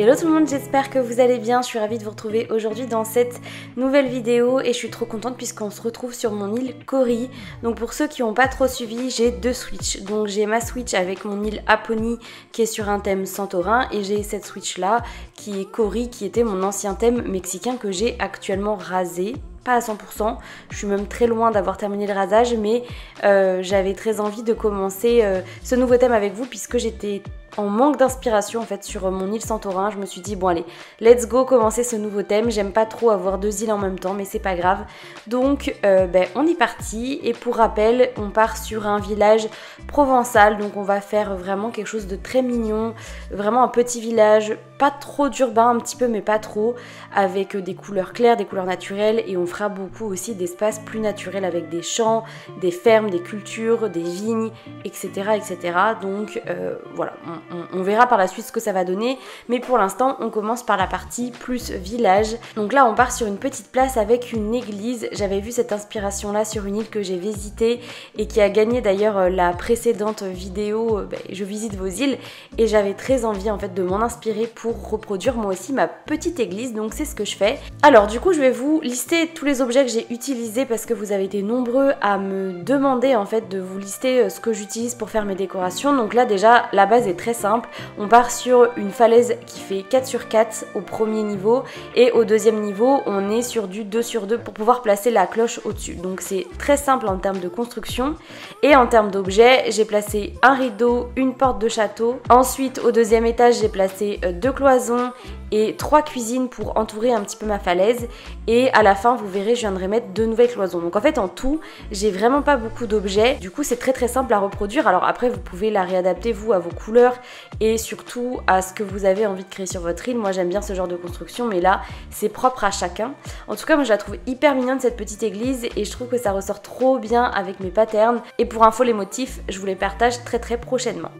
Hello tout le monde, j'espère que vous allez bien, je suis ravie de vous retrouver aujourd'hui dans cette nouvelle vidéo et je suis trop contente puisqu'on se retrouve sur mon île Cori. Donc pour ceux qui n'ont pas trop suivi, j'ai deux Switch. Donc j'ai ma Switch avec mon île Aponi qui est sur un thème Santorin et j'ai cette Switch là qui est Cori qui était mon ancien thème mexicain que j'ai actuellement rasé. Pas à 100%, je suis même très loin d'avoir terminé le rasage mais j'avais très envie de commencer ce nouveau thème avec vous puisque j'étais en manque d'inspiration en fait sur mon île Santorin. Je me suis dit bon allez, let's go commencer ce nouveau thème. J'aime pas trop avoir deux îles en même temps mais c'est pas grave. Donc on est parti et pour rappel on part sur un village provençal, donc on va faire vraiment quelque chose de très mignon, vraiment un petit village, pas trop d'urbain, un petit peu mais pas trop, avec des couleurs claires, des couleurs naturelles et on fera beaucoup aussi d'espaces plus naturels avec des champs, des fermes, des cultures, des vignes, etc. etc. Donc voilà, on verra par la suite ce que ça va donner, mais pour l'instant on commence par la partie plus village. Donc là on part sur une petite place avec une église. J'avais vu cette inspiration là sur une île que j'ai visitée et qui a gagné d'ailleurs la précédente vidéo je visite vos îles, et j'avais très envie en fait de m'en inspirer pour reproduire moi aussi ma petite église, donc c'est ce que je fais. Alors du coup je vais vous lister tous les objets que j'ai utilisés parce que vous avez été nombreux à me demander en fait de vous lister ce que j'utilise pour faire mes décorations. Donc là déjà la base est très simple, on part sur une falaise qui fait 4 sur 4 au premier niveau et au deuxième niveau on est sur du 2 sur 2 pour pouvoir placer la cloche au-dessus. Donc c'est très simple en termes de construction. Et en termes d'objets, j'ai placé un rideau, une porte de château. Ensuite au deuxième étage j'ai placé 2 cloisons et 3 cuisines pour entourer un petit peu ma falaise, et à la fin vous verrez je viendrai mettre 2 nouvelles cloisons. Donc en fait en tout j'ai vraiment pas beaucoup d'objets, du coup c'est très simple à reproduire. Alors après vous pouvez la réadapter vous à vos couleurs et surtout à ce que vous avez envie de créer sur votre île. Moi j'aime bien ce genre de construction mais là c'est propre à chacun. En tout cas moi je la trouve hyper mignonne cette petite église et je trouve que ça ressort trop bien avec mes patterns, et pour info les motifs je vous les partage très prochainement.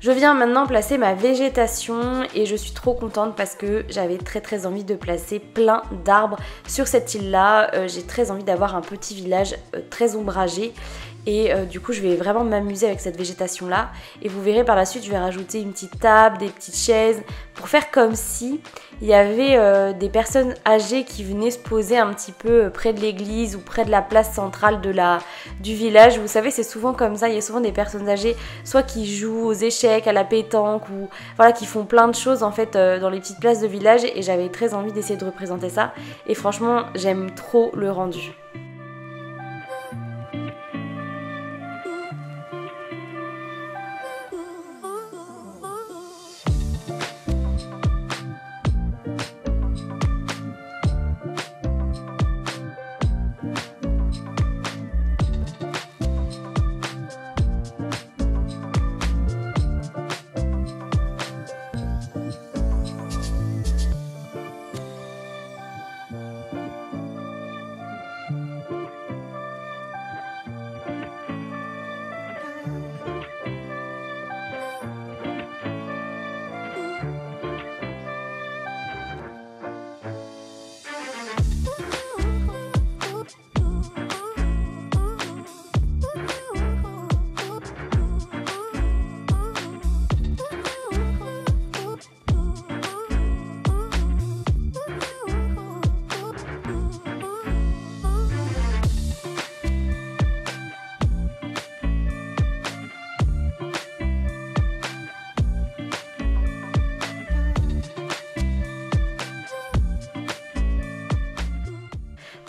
Je viens maintenant placer ma végétation et je suis trop contente parce que j'avais très envie de placer plein d'arbres sur cette île là. J'ai très envie d'avoir un petit village très ombragé. Et du coup je vais vraiment m'amuser avec cette végétation là et vous verrez par la suite je vais rajouter une petite table, des petites chaises pour faire comme si il y avait des personnes âgées qui venaient se poser un petit peu près de l'église ou près de la place centrale du village. Vous savez c'est souvent comme ça, il y a souvent des personnes âgées soit qui jouent aux échecs, à la pétanque ou voilà qui font plein de choses en fait dans les petites places de village et j'avais très envie d'essayer de représenter ça et franchement j'aime trop le rendu.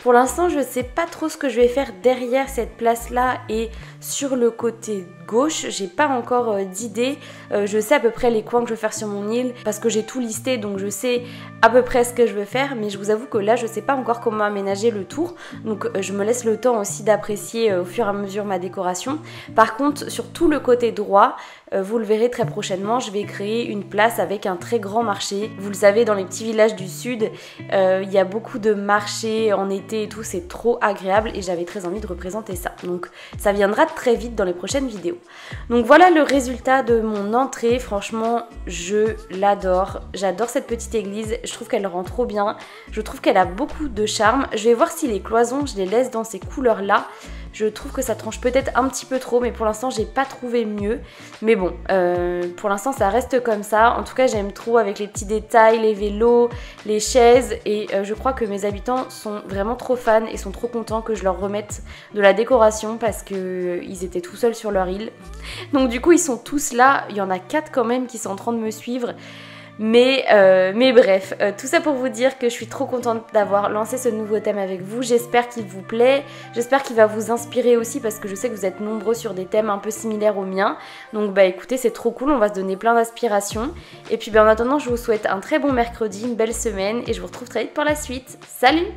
Pour l'instant, je ne sais pas trop ce que je vais faire derrière cette place-là et sur le côté gauche. J'ai pas encore d'idée. Je sais à peu près les coins que je veux faire sur mon île parce que j'ai tout listé, donc je sais à peu près ce que je veux faire. Mais je vous avoue que là, je sais pas encore comment aménager le tour. Donc je me laisse le temps aussi d'apprécier au fur et à mesure ma décoration. Par contre, sur tout le côté droit, vous le verrez très prochainement, je vais créer une place avec un très grand marché. Vous le savez, dans les petits villages du sud, il y a beaucoup de marchés en été et tout, c'est trop agréable et j'avais très envie de représenter ça. Donc ça viendra très vite dans les prochaines vidéos. Donc voilà le résultat de mon entrée, franchement je l'adore. J'adore cette petite église, je trouve qu'elle rend trop bien, je trouve qu'elle a beaucoup de charme. Je vais voir si les cloisons, je les laisse dans ces couleurs là. Je trouve que ça tranche peut-être un petit peu trop, mais pour l'instant j'ai pas trouvé mieux. Mais bon, pour l'instant ça reste comme ça. En tout cas j'aime trop avec les petits détails, les vélos, les chaises. Et je crois que mes habitants sont vraiment trop fans et sont trop contents que je leur remette de la décoration parce qu'ils étaient tout seuls sur leur île. Donc du coup ils sont tous là, il y en a 4 quand même qui sont en train de me suivre. Mais bref, tout ça pour vous dire que je suis trop contente d'avoir lancé ce nouveau thème avec vous. J'espère qu'il vous plaît, j'espère qu'il va vous inspirer aussi parce que je sais que vous êtes nombreux sur des thèmes un peu similaires aux miens. Donc bah écoutez, c'est trop cool, on va se donner plein d'inspiration. Et puis bah, en attendant, je vous souhaite un très bon mercredi, une belle semaine et je vous retrouve très vite pour la suite. Salut!